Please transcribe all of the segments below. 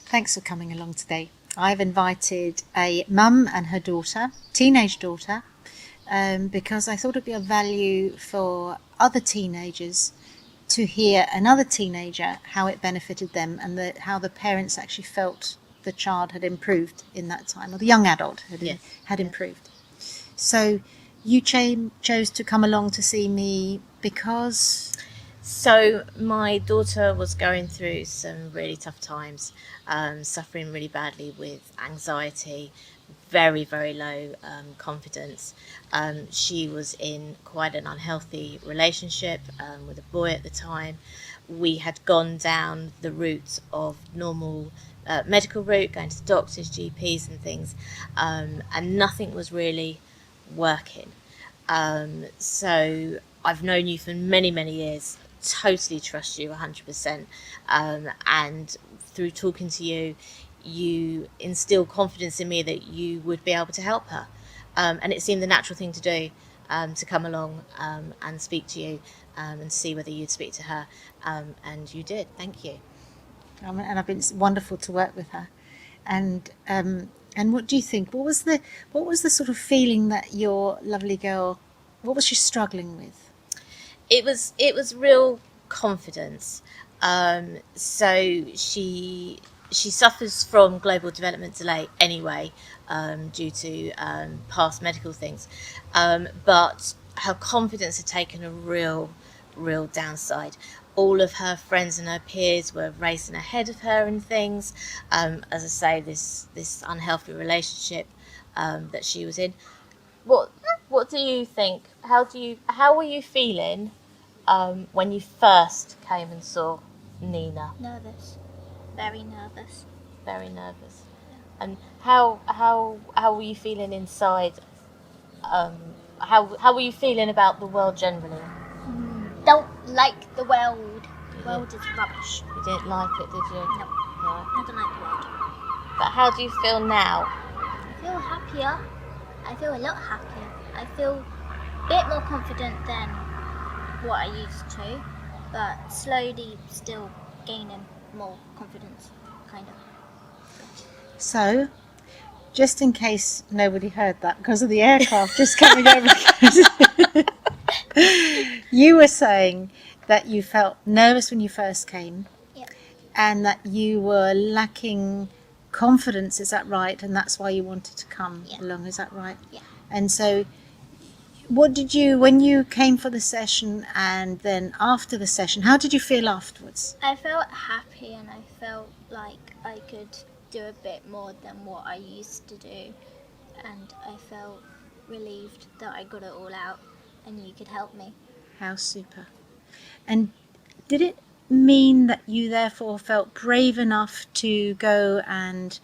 Thanks for coming along today. I've invited a mum and her daughter, teenage daughter, because I thought it'd be of value for other teenagers to hear another teenager how it benefited them, and how the parents actually felt the child had improved in that time, or the young adult had improved. So you chose to come along to see me because... So my daughter was going through some really tough times, suffering really badly with anxiety, very, very low confidence. She was in quite an unhealthy relationship with a boy at the time. We had gone down the route of normal medical route, going to doctors, GPs and things, and nothing was really working. So I've known you for many, many years, totally trust you 100%. And through talking to you, you instill confidence in me that you would be able to help her. And it seemed the natural thing to do, to come along and speak to you and see whether you'd speak to her. And you did. Thank you. And it's wonderful to work with her. And what do you think? What was the sort of feeling that your lovely girl, what was she struggling with? It was real confidence. So she suffers from global development delay anyway, due to past medical things, but her confidence had taken a real downside. All of her friends and her peers were racing ahead of her in things. As I say, this unhealthy relationship that she was in. What do you think? How were you feeling when you first came and saw Nina? Nervous. Very nervous. Very nervous. And how were you feeling inside? How were you feeling about the world generally? Don't like the world. The world is rubbish. You didn't like it, did you? No. I don't like the world. But how do you feel now? I feel happier. I feel a lot happier. I feel a bit more confident than what I used to, but slowly still gaining more confidence, kind of. So, just in case nobody heard that, because of the aircraft just coming over, you were saying that you felt nervous when you first came, Yep. and that you were lacking confidence, is that right? And that's why you wanted to come along, is that right? Yeah. And so, what did you, when you came for the session and then after the session, how did you feel afterwards? I felt happy and I felt like I could do a bit more than what I used to do, and I felt relieved that I got it all out and you could help me. How super. And did it mean that you therefore felt brave enough to go and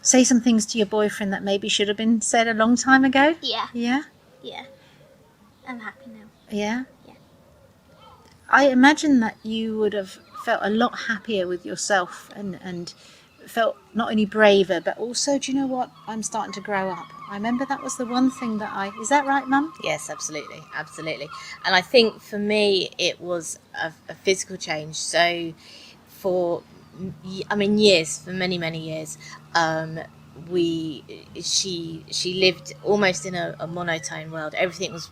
say some things to your boyfriend that maybe should have been said a long time ago? Yeah. Yeah? Yeah. I'm happy now. Yeah? Yeah. I imagine that you would have felt a lot happier with yourself and felt not only braver, but also, do you know what? I'm starting to grow up. I remember that was the one thing that is that right, Mum? Yes, absolutely. And I think for me, it was a physical change. So for years, for many, many years, she lived almost in a monotone world. Everything was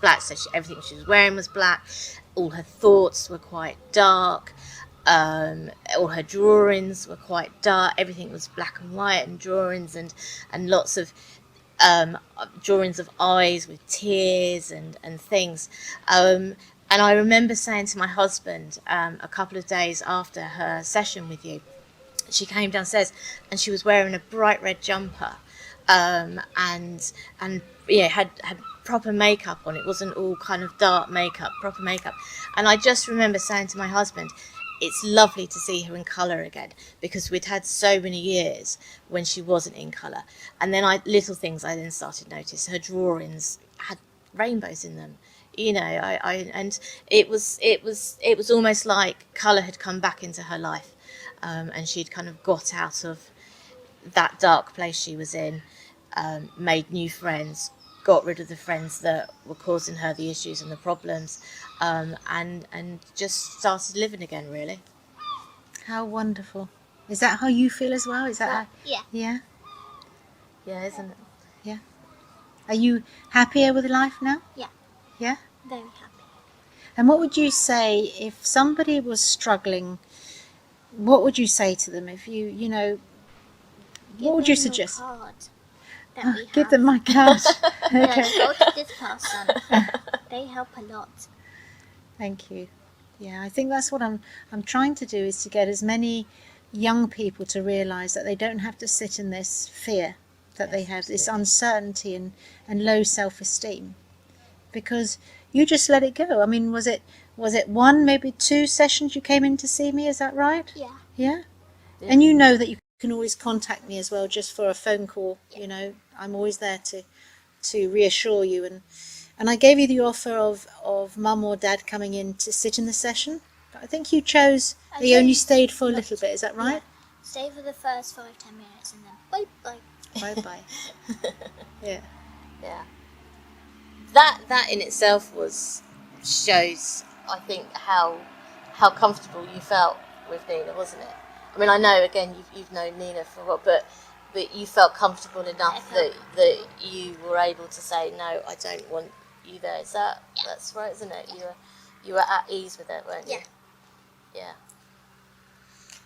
black. So everything she was wearing was black. All her thoughts were quite dark. All her drawings were quite dark. Everything was black and white, and drawings and lots of drawings of eyes with tears and things. And I remember saying to my husband, a couple of days after her session with you, she came downstairs and she was wearing a bright red jumper, and had proper makeup on. It wasn't all kind of dark makeup, proper makeup. And I just remember saying to my husband, it's lovely to see her in colour again, because we'd had so many years when she wasn't in colour. And then I then started to notice her drawings had rainbows in them. And it was almost like colour had come back into her life, and she'd kind of got out of that dark place she was in, made new friends, got rid of the friends that were causing her the issues and the problems, and just started living again, really. How wonderful. Is that how you feel as well? Is that how, Yeah, yeah? Yeah, isn't it? Yeah. Are you happier with life now? Yeah. Yeah? very happy. And what would you say if somebody was struggling? What would you say to them if you know, Give what would you them your suggest? card that we Give have. them my card. Yeah, Okay. go to this person. They help a lot. Thank you. Yeah, I think that's what I'm trying to do, is to get as many young people to realise that they don't have to sit in this fear that they Yes, have, this absolutely. uncertainty and low self-esteem, because you just let it go. I mean, was it one, maybe 2 sessions you came in to see me? Is that right? Yeah. Yeah. Yeah. And you know that you can always contact me as well, just for a phone call. You know, I'm always there to reassure you. And I gave you the offer of mum or dad coming in to sit in the session. But I think you chose, I you only chose stayed for a not little to. bit, is that right? Yeah. Stay for the first 5-10 minutes and then bye bye. Bye bye. Yeah. Yeah. That in itself shows, I think, how comfortable you felt with Nina, wasn't it? I mean, I know again you've known Nina for a while, but you felt comfortable enough that you were able to say, no, I don't want you there. Is that's right, isn't it? You were at ease with it, weren't you? Yeah.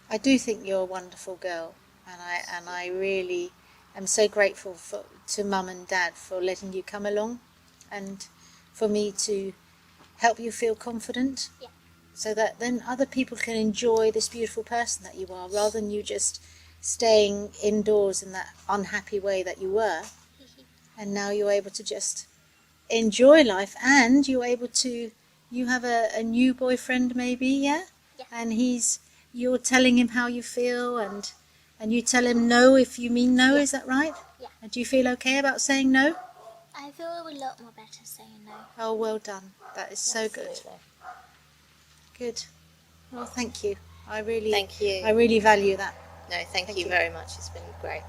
I do think you're a wonderful girl, and I really am so grateful to mum and dad for letting you come along, and for me to help you feel confident. Yeah. So that then other people can enjoy this beautiful person that you are, rather than you just staying indoors in that unhappy way that you were. And now you're able to just enjoy life, and you have a new boyfriend maybe, yeah? Yeah. And you're telling him how you feel, and you tell him no if you mean no, Yeah. is that right? Yeah. And do you feel okay about saying no? I feel a lot more better saying no. Oh, well done. That is so good. Absolutely. Good. Well, thank you. I really Thank you. I really value that. No, thank you very much. It's been great.